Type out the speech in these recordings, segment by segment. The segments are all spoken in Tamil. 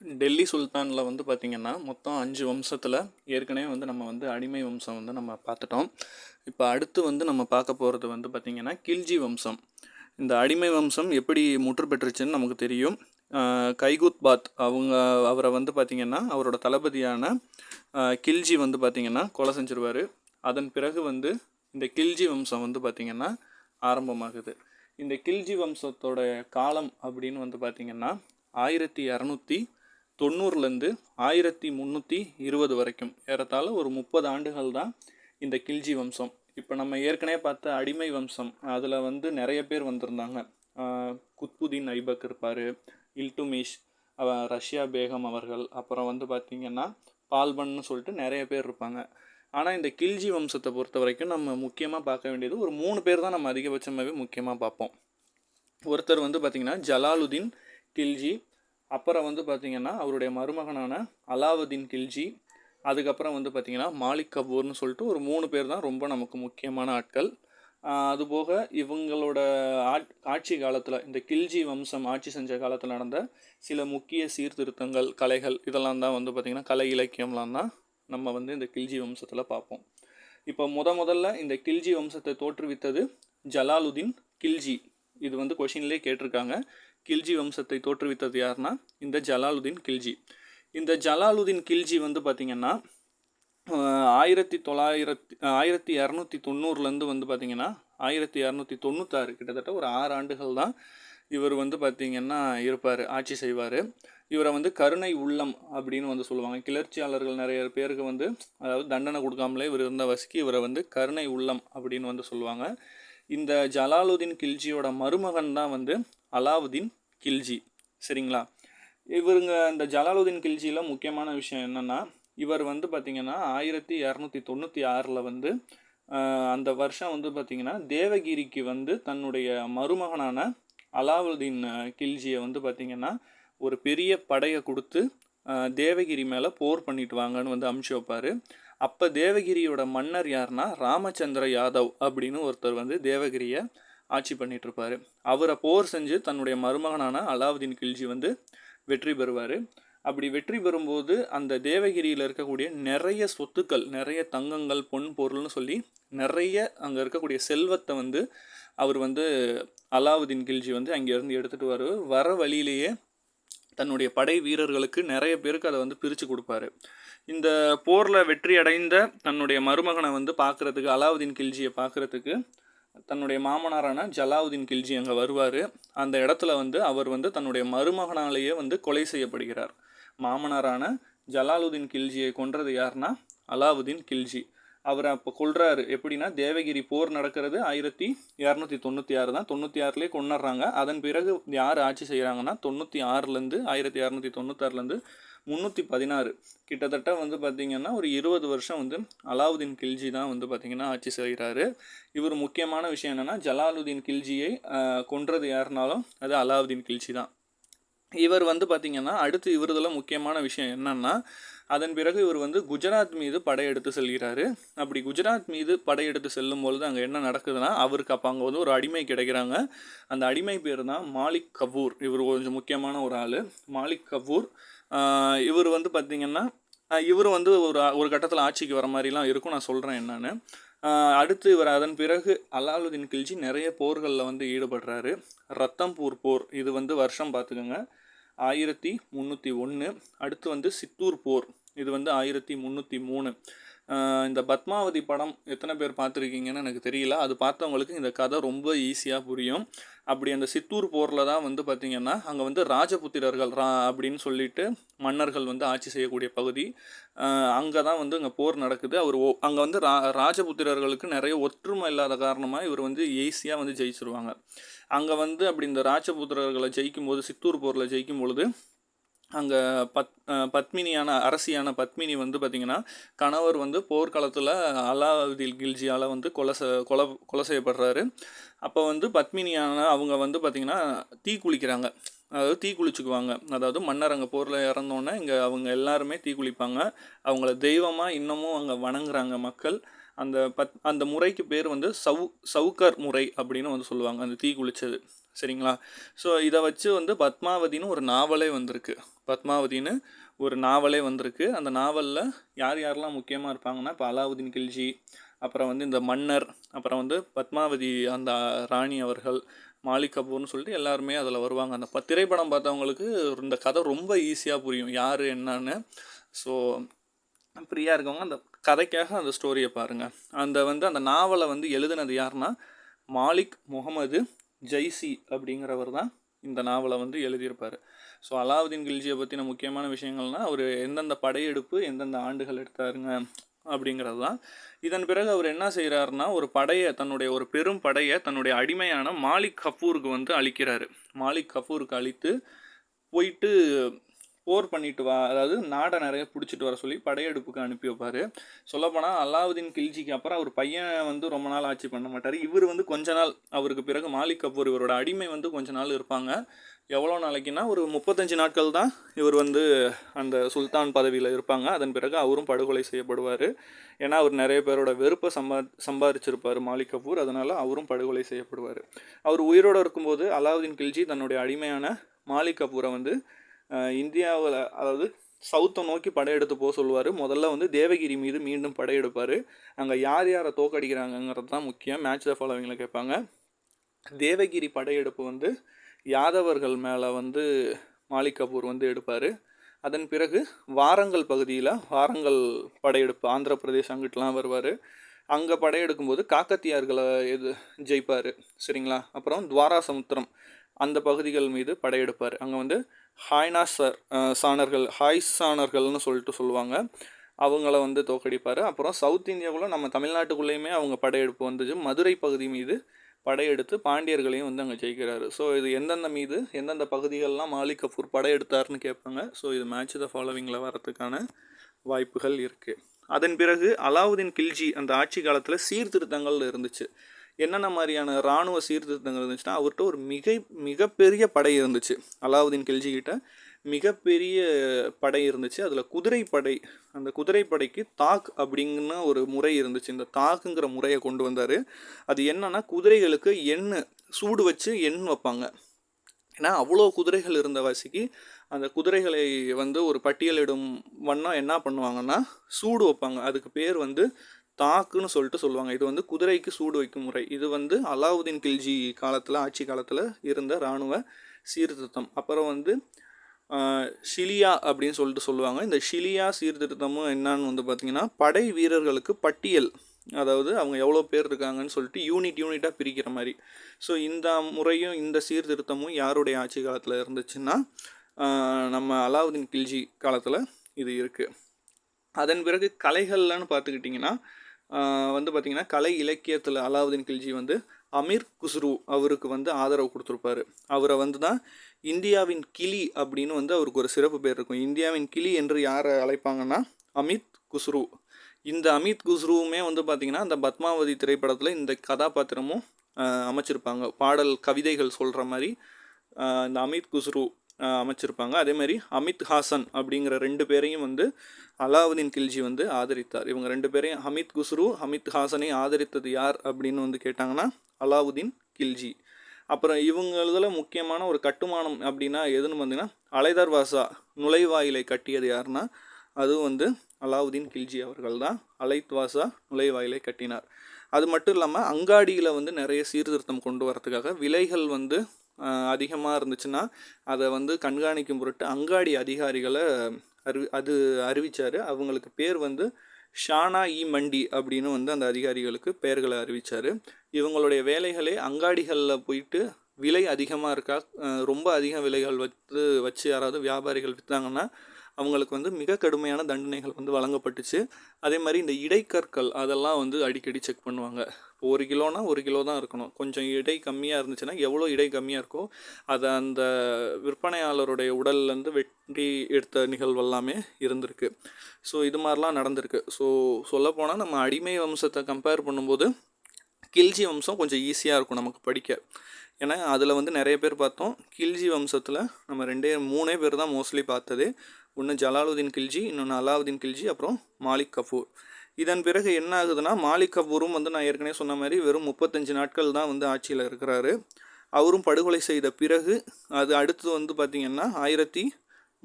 டெல்லி சுல்தானில் வந்து பார்த்திங்கன்னா மொத்தம் 5 வம்சத்தில் ஏற்கனவே வந்து நம்ம வந்து அடிமை வம்சம் வந்து நம்ம பார்த்துட்டோம். இப்போ அடுத்து வந்து நம்ம பார்க்க போகிறது வந்து பார்த்திங்கன்னா கில்ஜி வம்சம். இந்த அடிமை வம்சம் எப்படி முற்று பெற்றுச்சுன்னு நமக்கு தெரியும். கைகுத் பாத் அவரை வந்து பார்த்திங்கன்னா அவரோட தளபதியான கில்ஜி வந்து பார்த்திங்கன்னா கொலை செஞ்சிருவார். அதன் பிறகு வந்து இந்த கில்ஜி வம்சம் வந்து பார்த்திங்கன்னா ஆரம்பமாகுது. இந்த கில்ஜி வம்சத்தோட காலம் அப்படின்னு வந்து பார்த்திங்கன்னா 1290லேருந்து 1320 வரைக்கும், ஏறத்தாழ ஒரு 30 ஆண்டுகள் தான் இந்த கில்ஜி வம்சம். இப்போ நம்ம ஏற்கனவே பார்த்த அடிமை வம்சம், அதில் வந்து நிறைய பேர் வந்திருந்தாங்க. குத்புதீன் ஐபக் இருப்பார், இல்துமிஷ், ரஷ்யா பேகம் அவர்கள், அப்புறம் வந்து பார்த்திங்கன்னா பால்பன்னு சொல்லிட்டு நிறைய பேர் இருப்பாங்க. ஆனால் இந்த கில்ஜி வம்சத்தை பொறுத்த வரைக்கும் நம்ம முக்கியமாக பார்க்க வேண்டியது ஒரு 3 பேர் தான் நம்ம அதிகபட்சமாகவே முக்கியமாக பார்ப்போம். ஒருத்தர் வந்து பார்த்திங்கன்னா ஜலாலுதீன் கில்ஜி, அப்புறம் வந்து பார்த்திங்கன்னா அவருடைய மருமகனான அலாவுதீன் கில்ஜி, அதுக்கப்புறம் வந்து பார்த்திங்கன்னா மாலிக் கபூர்னு சொல்லிட்டு ஒரு 3 பேர் தான் ரொம்ப நமக்கு முக்கியமான ஆட்கள். அதுபோக இவங்களோட ஆட்சி காலத்தில், இந்த கில்ஜி வம்சம் ஆட்சி செஞ்ச காலத்தில் நடந்த சில முக்கிய சீர்திருத்தங்கள், கலைகள், இதெல்லாம் தான் வந்து பார்த்திங்கன்னா கலை இலக்கியம்லாம் தான் நம்ம வந்து இந்த கில்ஜி வம்சத்தில் பார்ப்போம். இப்போ முதல்ல இந்த கில்ஜி வம்சத்தை தோற்றுவித்தது ஜலாலுதீன் கில்ஜி. இது வந்து கொஷின்லேயே கேட்டிருக்காங்க. கில்ஜி வம்சத்தை தோற்றுவித்தது யாருன்னா இந்த ஜலாலுதீன் கில்ஜி. இந்த ஜலாலுதீன் கில்ஜி வந்து பார்த்திங்கன்னா 1290லேருந்து வந்து பார்த்திங்கன்னா 1296, கிட்டத்தட்ட ஒரு 6 ஆண்டுகள் தான் இவர் வந்து பார்த்திங்கன்னா இருப்பார், ஆட்சி செய்வார். இவரை வந்து கருணை உள்ளம் அப்படின்னு வந்து சொல்லுவாங்க. கிளர்ச்சியாளர்கள் நிறைய பேருக்கு வந்து அதாவது தண்டனை கொடுக்காமலே இவர் இருந்த வசிக்கு இவரை வந்து கருணை உள்ளம் அப்படின்னு வந்து சொல்லுவாங்க. இந்த ஜலாலுதீன் கில்ஜியோட மருமகன் தான் வந்து அலாவுதீன் கில்ஜி. சரிங்களா? இந்த ஜலாலுதீன் கில்ஜியில் முக்கியமான விஷயம் என்னென்னா, இவர் வந்து பார்த்திங்கன்னா 1296 வந்து அந்த வருஷம் வந்து பார்த்திங்கன்னா தேவகிரிக்கு வந்து தன்னுடைய மருமகனான அலாவுதீன் கில்ஜியை வந்து பார்த்திங்கன்னா ஒரு பெரிய படையை கொடுத்து தேவகிரி மேலே போர் பண்ணிட்டு வாங்கன்னு வந்து அமுச்சு வைப்பார். அப்போ தேவகிரியோட மன்னர் யாருன்னா ராமச்சந்திர யாதவ் அப்படின்னு ஒருத்தர் வந்து தேவகிரியை ஆட்சி பண்ணிகிட்ருப்பார். அவரை போர் செஞ்சு தன்னுடைய மருமகனான அலாவுதீன் கில்ஜி வந்து வெற்றி பெறுவார். அப்படி வெற்றி பெறும்போது அந்த தேவகிரியில் இருக்கக்கூடிய நிறைய சொத்துக்கள், நிறைய தங்கங்கள், பொன் பொருள்னு சொல்லி நிறைய அங்கே இருக்கக்கூடிய செல்வத்தை வந்து அவர் வந்து அலாவுதீன் கில்ஜி வந்து அங்கேருந்து எடுத்துகிட்டு வருவார். வர வழியிலேயே தன்னுடைய படை வீரர்களுக்கு நிறைய பேருக்கு அதை வந்து பிரித்து கொடுப்பாரு. இந்த போரில் வெற்றி அடைந்த தன்னுடைய மருமகனை வந்து பார்க்குறதுக்கு, அலாவுதீன் கில்ஜியை பார்க்குறதுக்கு தன்னுடைய மாமனாரான ஜலாவுதீன் கில்ஜி அங்கே வருவார். அந்த இடத்துல வந்து அவர் வந்து தன்னுடைய மருமகனாலேயே வந்து கொலை செய்யப்படுகிறார். மாமனாரான ஜலாலுதீன் கில்ஜியை கொன்றது யாருன்னா அலாவுதீன் கில்ஜி. அவரை அப்போ கொள்றாரு. எப்படின்னா, தேவகிரி போர் நடக்கிறது 1296 தான். 96லேயே கொண்டுடுறாங்க. அதன் பிறகு யார் ஆட்சி செய்கிறாங்கன்னா 96லேருந்து 1296லேருந்து 316, கிட்டத்தட்ட வந்து பார்த்திங்கன்னா ஒரு 20 வருஷம் வந்து அலாவுதீன் கில்ஜி தான் வந்து பார்த்திங்கன்னா ஆட்சி செய்கிறாரு. இவர் முக்கியமான விஷயம் என்னென்னா, ஜலாலுதீன் கில்ஜியை கொன்றது யாருனாலும் அது அலாவுதீன் கில்ஜி தான். இவர் வந்து பார்த்திங்கன்னா அடுத்து இவரதில் முக்கியமான விஷயம் என்னென்னா, அதன் பிறகு இவர் வந்து குஜராத் மீது படையெடுத்து செல்கிறாரு. அப்படி குஜராத் மீது படையெடுத்து செல்லும்பொழுது அங்கே என்ன நடக்குதுன்னா, அவருக்கு அப்போ அங்கே வந்து ஒரு அடிமை கிடைக்கிறாங்க. அந்த அடிமை பேர் தான் மாலிக் கபூர். இவர் கொஞ்சம் முக்கியமான ஒரு ஆள், மாலிக் கபூர். இவர் வந்து பார்த்திங்கன்னா இவர் வந்து ஒரு கட்டத்தில் ஆட்சிக்கு வர மாதிரிலாம் இருக்கும். நான் சொல்கிறேன் என்னன்னு. அடுத்து இவர் அதன் பிறகு அலாவுதீன் கில்ஜி நிறைய போர்களில் வந்து ஈடுபடுறாரு. ரத்தம்பூர் போர், இது வந்து வருஷம் பார்த்துக்கோங்க 1301. அடுத்து வந்து சித்தூர் போர், இது வந்து 1303. இந்த பத்மாவதி படம் எத்தனை பேர் பார்த்துருக்கீங்கன்னு எனக்கு தெரியல. அது பார்த்தவங்களுக்கு இந்த கதை ரொம்ப ஈஸியாக புரியும். அப்படி அந்த சித்தூர் போரில் தான் வந்து பார்த்திங்கன்னா அங்கே வந்து ராஜபுத்திரர்கள் அப்படின்னு சொல்லிட்டு மன்னர்கள் வந்து ஆட்சி செய்யக்கூடிய பகுதி. அங்கே தான் வந்து அங்கே போர் நடக்குது. அங்கே வந்து ராஜபுத்திரர்களுக்கு நிறைய ஒற்றுமை இல்லாத காரணமாக இவர் வந்து ஈஸியாக வந்து ஜெயிச்சிருவாங்க. அங்கே வந்து அப்படி இந்த ராஜபுத்திரர்களை ஜெயிக்கும்போது, சித்தூர் போரில் ஜெயிக்கும் பொழுது அங்கே பத்மினியான அரசியான பத்மினி வந்து பார்த்திங்கன்னா கணவர் வந்து போர்க்காலத்தில் அலாவுதீன் கில்ஜியால் வந்து கொலை செய்யப்படுறாரு. அப்போ வந்து பத்மினியான அவங்க வந்து பார்த்திங்கன்னா தீ குளிக்கிறாங்க, அதாவது தீ குளிச்சுக்குவாங்க. அதாவது மன்னர் அங்கே போரில் இறந்தோன்னே இங்கே அவங்க எல்லாருமே தீ குளிப்பாங்க. அவங்கள தெய்வமாக இன்னமும் அங்கே வணங்குறாங்க மக்கள். அந்த முறைக்கு பேர் வந்து சவுக்கர் முறை அப்படின்னு வந்து சொல்லுவாங்க, அந்த தீ குளித்தது. சரிங்களா? ஸோ இதை வச்சு வந்து பத்மாவதின்னு ஒரு நாவலே வந்திருக்கு. பத்மாவதின்னு ஒரு நாவலே வந்திருக்கு. அந்த நாவலில் யார் யாரெல்லாம் முக்கியமாக இருப்பாங்கன்னா, இப்போ அலாவுதீன் கில்ஜி, அப்புறம் வந்து இந்த மன்னர், அப்புறம் வந்து பத்மாவதி அந்த ராணி அவர்கள், மாலிக் கபூர்னு சொல்லிட்டு எல்லாருமே அதில் வருவாங்க. அந்த திரைப்படம் பார்த்தவங்களுக்கு இந்த கதை ரொம்ப ஈஸியாக புரியும் யார் என்னன்னு. ஸோ ஃப்ரீயாக இருக்கவங்க அந்த கதைக்காக அந்த ஸ்டோரியை பாருங்கள். அந்த நாவலை வந்து எழுதுனது யாருன்னா மாலிக் முகமது ஜெய்சி அப்படிங்கிறவர் தான் இந்த நாவலை வந்து எழுதியிருப்பார். ஸோ அலாவுதீன் கில்ஜியை பற்றின முக்கியமான விஷயங்கள்னால் அவர் எந்தெந்த படையெடுப்பு எந்தெந்த ஆண்டுகள் எடுத்தாருங்க அப்படிங்கிறது தான். இதன் பிறகு அவர் என்ன செய்கிறாருன்னா, ஒரு படையை, தன்னுடைய ஒரு பெரும் படையை தன்னுடைய அடிமையான மாலிக் கஃபூருக்கு வந்து அளிக்கிறாரு. மாலிக் கஃபூருக்கு அளித்து போயிட்டு போர் பண்ணிட்டு வா, அதாவது நாடை நிறைய பிடிச்சிட்டு வர சொல்லி படையெடுப்புக்கு அனுப்பி வைப்பார். சொல்லப்போனால் அலாவுதீன் கில்ஜிக்கு அப்புறம் அவர் பையன் வந்து ரொம்ப நாள் ஆட்சி பண்ண மாட்டார். இவர் வந்து கொஞ்ச நாள், அவருக்கு பிறகு மாலிக் கபூர் இவரோட அடிமை வந்து கொஞ்ச நாள் இருப்பாங்க. எவ்வளோ நாளைக்குன்னா ஒரு 35 நாட்கள் தான் இவர் வந்து அந்த சுல்தான் பதவியில் இருப்பாங்க. அதன் பிறகு அவரும் படுகொலை செய்யப்படுவார். ஏன்னா அவர் நிறைய பேரோட வெறுப்பை சம்பாதிச்சிருப்பார் மாலிக் கபூர், அதனால் அவரும் படுகொலை செய்யப்படுவார். அவர் உயிரோடு இருக்கும்போது அலாவுதீன் கில்ஜி தன்னுடைய அடிமையான மாலிக் கபூரை வந்து இந்தியாவில், அதாவது சவுத்தை நோக்கி படையெடுத்து போக சொல்லுவார். முதல்ல வந்து தேவகிரி மீது மீண்டும் படையெடுப்பார். அங்கே யார் யாரை தோக்கடிக்கிறாங்கங்கிறது தான் முக்கியம். மேட்ச் த ஃபாலோவிங்கில் கேட்பாங்க. தேவகிரி படையெடுப்பு வந்து யாதவர்கள் மேலே வந்து மாலிக் கபூர் வந்து எடுப்பார். அதன் பிறகு வாரங்கல் பகுதியில் வாரங்கல் படையெடுப்பு, ஆந்திர பிரதேஷ் அங்கிட்டலாம் வருவார். அங்கே படையெடுக்கும்போது காக்கத்தியார்களை ஜெயிப்பார். சரிங்களா? அப்புறம் துவாரா சமுத்திரம் அந்த பகுதிகள் மீது படையெடுப்பார். அங்கே வந்து ஹாய்சானர்கள்னு சொல்லிட்டு சொல்லுவாங்க, அவங்கள வந்து தோக்கடிப்பார். அப்புறம் சவுத் இந்தியாவில் நம்ம தமிழ்நாட்டுக்குள்ளேயுமே அவங்க படையெடுப்பு வந்துச்சு. மதுரை பகுதி மீது படையெடுத்து பாண்டியர்களையும் வந்து அங்கே ஜெயிக்கிறாரு. ஸோ இது எந்தெந்த பகுதிகள்லாம் மாலிக் கபூர் படையெடுத்தாருன்னு கேட்பாங்க. ஸோ இது மேட்ச் த ஃபாலோவிங்கில் வரதுக்கான வாய்ப்புகள் இருக்குது. அதன் பிறகு அலாவுதீன் கில்ஜி அந்த ஆட்சி காலத்தில் சீர்திருத்தங்கள் இருந்துச்சு. என்னென்ன மாதிரியான இராணுவ சீர்திருத்தங்கள் இருந்துச்சுன்னா, அவர்கிட்ட ஒரு மிகப்பெரிய படை இருந்துச்சு. அலாவுதீன் கில்ஜிக்கிட்ட மிகப்பெரிய படை இருந்துச்சு. அதில் குதிரைப்படை, அந்த குதிரைப்படைக்கு தாக் அப்படிங்கிற ஒரு முறை இருந்துச்சு. இந்த தாக்குங்கிற முறையை கொண்டு வந்தார். அது என்னன்னா, குதிரைகளுக்கு சூடு வச்சு வைப்பாங்க. ஏன்னா அவ்வளோ குதிரைகள் இருந்த வாசிக்கு அந்த குதிரைகளை வந்து ஒரு பட்டியலிடும் வண்ணம் என்ன பண்ணுவாங்கன்னா சூடு வைப்பாங்க. அதுக்கு பேர் வந்து தாக்குன்னு சொல்லிட்டு சொல்லுவாங்க. இது வந்து குதிரைக்கு சூடு வைக்கும் முறை. இது வந்து அலாவுதீன் கில்ஜி காலத்தில், ஆட்சி காலத்தில் இருந்த இராணுவ சீர்திருத்தம். அப்புறம் வந்து ஷிலியா அப்படின்னு சொல்லிட்டு சொல்லுவாங்க. இந்த ஷிலியா சீர்திருத்தமும் என்னன்னு வந்து பார்த்திங்கன்னா, படை வீரர்களுக்கு பட்டியல், அதாவது அவங்க எவ்வளோ பேர் இருக்காங்கன்னு சொல்லிட்டு யூனிட்டாக பிரிக்கிற மாதிரி. ஸோ இந்த முறையும் இந்த சீர்திருத்தமும் யாருடைய ஆட்சி காலத்தில் இருந்துச்சுன்னா, நம்ம அலாவுதீன் கில்ஜி காலத்தில் இது இருக்குது. அதன் பிறகு கலைகள்லன்னு பார்த்துக்கிட்டிங்கன்னா வந்து பார்த்திங்கன்னா, கலை இலக்கியத்தில் அலாவுதீன் கில்ஜி வந்து அமீர் குஸ்ரு அவருக்கு வந்து ஆதரவு கொடுத்துருப்பாரு. அவரை வந்து தான் இந்தியாவின் கிளி அப்படின்னு வந்து அவருக்கு ஒரு சிறப்பு பேர் இருக்கும். இந்தியாவின் கிளி என்று யாரை அழைப்பாங்கன்னா அமித் குஸ்ரு. இந்த அமித் குஸ்ருவுமே வந்து பார்த்திங்கன்னா, அந்த பத்மாவதி திரைப்படத்தில் இந்த கதாபாத்திரமும் அமைச்சிருப்பாங்க. பாடல் கவிதைகள் சொல்கிற மாதிரி இந்த அமித் குஸ்ரு அமைச்சிருப்பாங்க. அதேமாதிரி அமித் ஹாசன் அப்படிங்கிற 2 பேரையும் வந்து அலாவுதீன் கில்ஜி வந்து ஆதரித்தார். இவங்க 2 பேரையும், அமித் குஸ்ரு அமித் ஹாசனை ஆதரித்தது யார் அப்படின்னு வந்து கேட்டாங்கன்னா அலாவுதீன் கில்ஜி. அப்புறம் இவங்களதில் முக்கியமான ஒரு கட்டுமானம் அப்படின்னா எதுன்னு பார்த்தீங்கன்னா, அலைதர்வாசா நுழைவாயிலை கட்டியது யாருன்னா அதுவும் வந்து அலாவுதீன் கில்ஜி அவர்கள் தான் அலைத்வாசா நுழைவாயிலை கட்டினார். அது மட்டும் இல்லாமல் அங்காடியில் வந்து நிறைய சீர்திருத்தம் கொண்டு வரதுக்காக விலைகள் வந்து அதிகமாக இருந்துச்சுன்னா அதை வந்து கண்காணிக்கும் பொருட்டு அங்காடி அதிகாரிகளை அறிவித்தார். அவங்களுக்கு பேர் வந்து ஷானா மண்டி அப்படின்னு வந்து அந்த அதிகாரிகளுக்கு பெயர்களை அறிவித்தார். இவங்களுடைய வேலைகளே அங்காடிகளில் போயிட்டு விலை அதிகமாக இருக்கா, ரொம்ப அதிக விலைகள் வச்சு யாராவது வியாபாரிகள் விற்றாங்கன்னா அவங்களுக்கு வந்து மிக கடுமையான தண்டனைகள் வந்து வழங்கப்பட்டுச்சு. அதே மாதிரி இந்த இடைக்கற்கள் அதெல்லாம் வந்து அடிக்கடி செக் பண்ணுவாங்க. இப்போ 1 கிலோனா 1 கிலோ தான் இருக்கணும். கொஞ்சம் இடை கம்மியாக இருந்துச்சுன்னா எவ்வளோ இடை கம்மியாக இருக்கோ அதை அந்த விற்பனையாளருடைய உடல்லேருந்து வெட்டி எடுத்த நிகழ்வு எல்லாமே இருந்திருக்கு. ஸோ இது மாதிரிலாம் நடந்திருக்கு. ஸோ சொல்லப்போனால் நம்ம அடிமை வம்சத்தை கம்பேர் பண்ணும்போது கில்ஜி வம்சம் கொஞ்சம் ஈஸியாக இருக்கும் நமக்கு படிக்க. ஏன்னா அதில் வந்து நிறைய பேர் பார்த்தோம். கில்ஜி வம்சத்தில் நம்ம 3 பேர் தான் மோஸ்ட்லி பார்த்தது. ஒன்று ஜலாலுதீன் கில்ஜி, இன்னொன்று அலாவுதீன் கில்ஜி, அப்புறம் மாலிக் கஃபூர். இதன் பிறகு என்ன ஆகுதுன்னா, மாலிக் கஃபூரும் வந்து நான் ஏற்கனவே சொன்ன மாதிரி வெறும் 35 நாட்கள் தான் வந்து ஆட்சியில் இருக்கிறாரு. அவரும் படுகொலை செய்த பிறகு அது அடுத்து வந்து பார்த்திங்கன்னா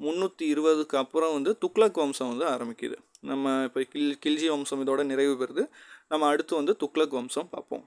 1320க்கு அப்புறம் வந்து துக்ளக் வம்சம் வந்து ஆரம்பிக்குது. நம்ம இப்போ கில்ஜி வம்சம் இதோட நிறைவு பெறுது. நம்ம அடுத்து வந்து துக்ளக் வம்சம் பார்ப்போம்.